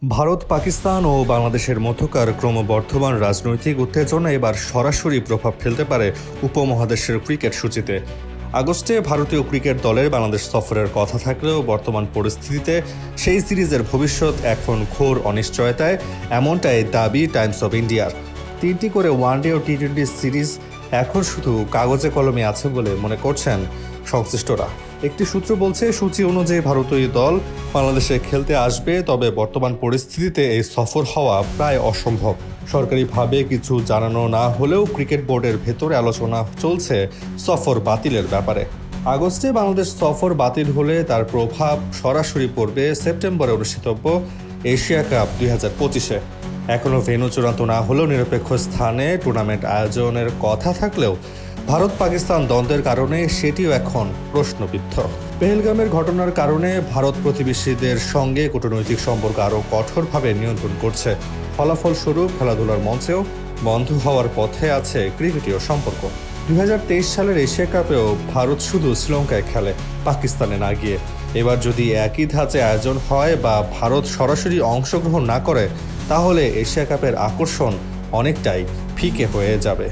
ভারত, পাকিস্তান ও বাংলাদেশের মধ্যকার ক্রমবর্ধমান রাজনৈতিক উত্তেজনা এবার সরাসরি প্রভাব ফেলতে পারে উপমহাদেশের ক্রিকেট সূচিতে। আগস্টে ভারতীয় ক্রিকেট দলের বাংলাদেশ সফরের কথা থাকলেও বর্তমান পরিস্থিতিতে সেই সিরিজের ভবিষ্যৎ এখন ঘোর অনিশ্চয়তায়, এমনটাই দাবি টাইমস অব ইন্ডিয়ার। 3টি করে ওয়ানডে ও টি-20 সিরিজ এখন শুধু কাগজে কলমে আছে বলে মনে করছেন সংশ্লিষ্টরা। একটি সূত্র বলছে, সূচি অনুযায়ী ভারতীয় দল বাংলাদেশে খেলতে আসবে, তবে বর্তমান পরিস্থিতিতে এই সফর হওয়া প্রায় অসম্ভব। সরকারিভাবে কিছু জানানো না হলেও ক্রিকেট বোর্ডের ভেতরে আলোচনা চলছে সফর বাতিলের ব্যাপারে। আগস্টে বাংলাদেশ সফর বাতিল হলে তার প্রভাব সরাসরি পড়বে সেপ্টেম্বরে অনুষ্ঠিতব্য এশিয়া কাপ 2025-এ। এখনও ভেন্যু চূড়ান্ত না হলেও নিরপেক্ষ স্থানে টুর্নামেন্ট আয়োজনের কথা থাকলেও ভারত পাকিস্তান দ্বন্দ্বের কারণে সেটিও এখন প্রশ্নবিদ্ধ। পেহেলগামের ঘটনার কারণে ভারত প্রতিবেশীদের সঙ্গে কূটনৈতিক সম্পর্ক আরও কঠোরভাবে নিয়ন্ত্রণ করছে। ফলাফলস্বরূপ খেলাধুলার মঞ্চেও বন্ধ হওয়ার পথে আছে ক্রিকেটীয় সম্পর্ক। 2023 সালের এশিয়া কাপেও ভারত শুধু শ্রীলঙ্কায় খেলে, পাকিস্তানে না গিয়ে। এবার যদি একই ধাঁচে আয়োজন হয় বা ভারত সরাসরি অংশগ্রহণ না করে, তাহলে এশিয়া কাপের আকর্ষণ অনেকটাই ফিকে হয়ে যাবে।